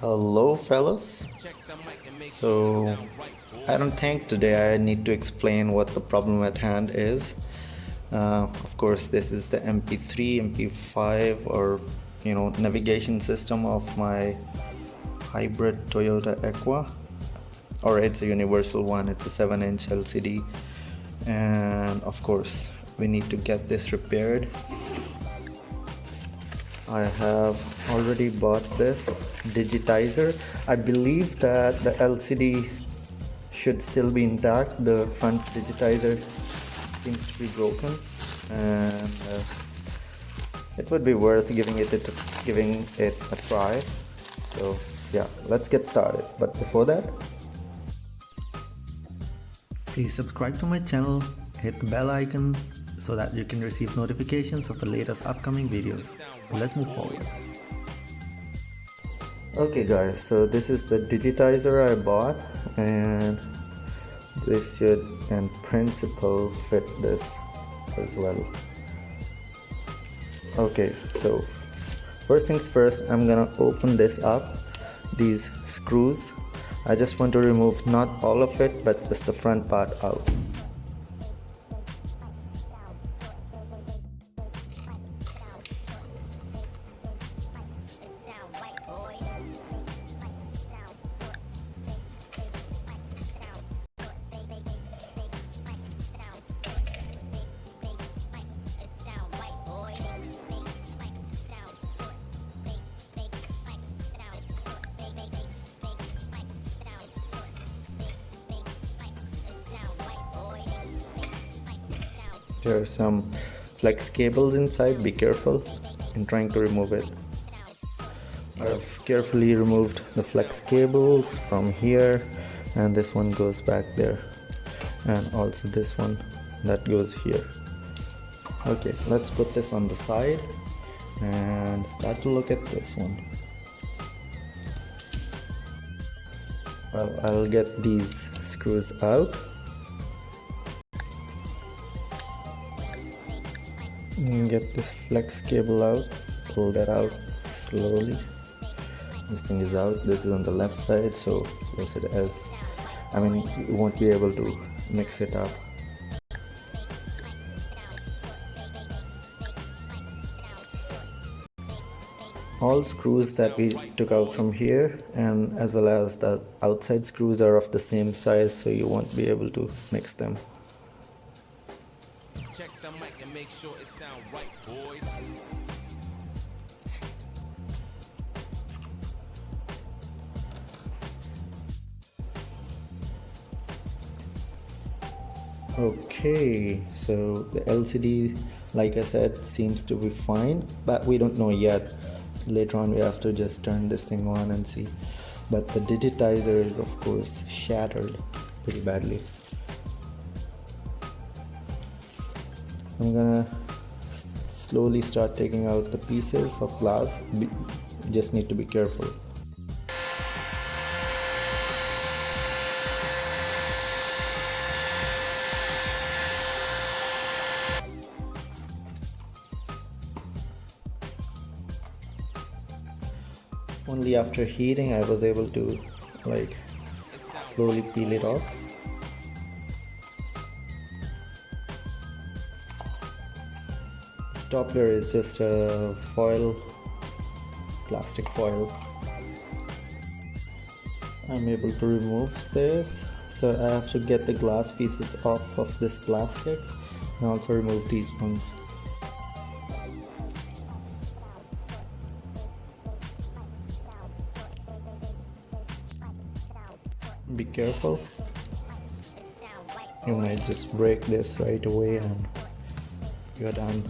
Hello, fellas. So, I don't think today I need to explain what the problem at hand is. Of course, this is the MP3, MP5, or navigation system of my hybrid Toyota Aqua, or it's a universal one. It's a 7-inch LCD, and of course, we need to get this repaired. I have already bought this digitizer. I believe that the LCD should still be intact. The front digitizer seems to be broken, and it would be worth giving it a try. So yeah, let's get started. But before that, please subscribe to my channel, hit the bell icon so that you can receive notifications of the latest upcoming videos. Let's move forward. Okay guys, so this is the digitizer I bought, and this should in principle fit this as well. Okay, so first things first, I'm gonna open this up, these screws. I just want to remove not all of it but just the front part out. There are some flex cables inside, be careful in trying to remove it. I've carefully removed the flex cables from here, and this one goes back there, and also this one that goes here. Okay, let's put this on the side and start to look at this one. Well, I'll get these screws out. Get this flex cable out, pull that out slowly. This thing is out. This is on the left side, so place it as, you won't be able to mix it up. All screws that we took out from here, and as well as the outside screws, are of the same size, so you won't be able to mix them. Check the mic and make sure it sound right, boys. Okay, so the LCD, like I said, seems to be fine, but we don't know yet. Later on we have to just turn this thing on and see. But the digitizer is of course shattered pretty badly. I'm gonna slowly start taking out the pieces of glass. Just need to be careful. Only after heating I was able to slowly peel it off. Top here is just a foil, plastic foil. I'm able to remove this, so I have to get the glass pieces off of this plastic and also remove these ones. Be careful, you might just break this right away and you're done.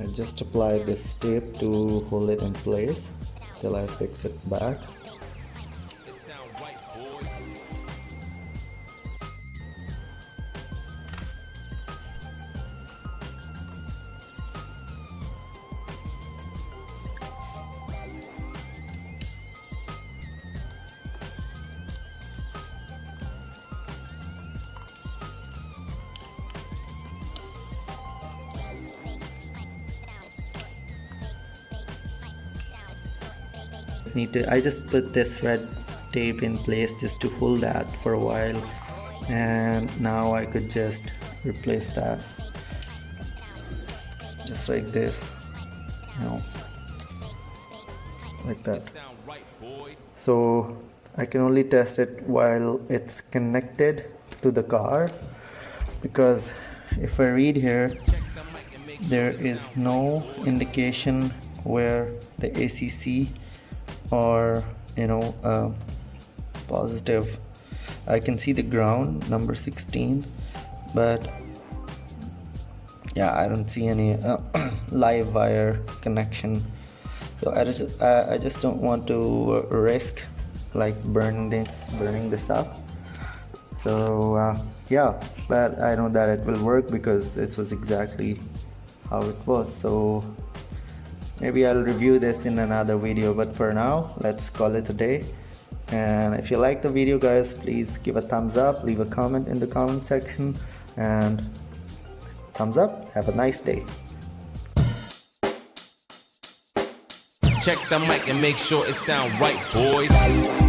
I just apply this tape to hold it in place till I fix it back. need to, I just put this red tape in place just to hold that for a while, and now I could just replace that just like this, you know, like that. So I can only test it while it's connected to the car, because if I read here, there is no indication where the ACC or positive. I can see the ground number 16, but yeah, I don't see any live wire connection. So I just don't want to risk like burning this up. So yeah, but I know that it will work because this was exactly how it was. So maybe I'll review this in another video, but for now let's call it a day. And if you like the video, guys, please give a thumbs up, leave a comment in the comment section, and thumbs up. Have a nice day. Check the mic and make sure it sound right, boys.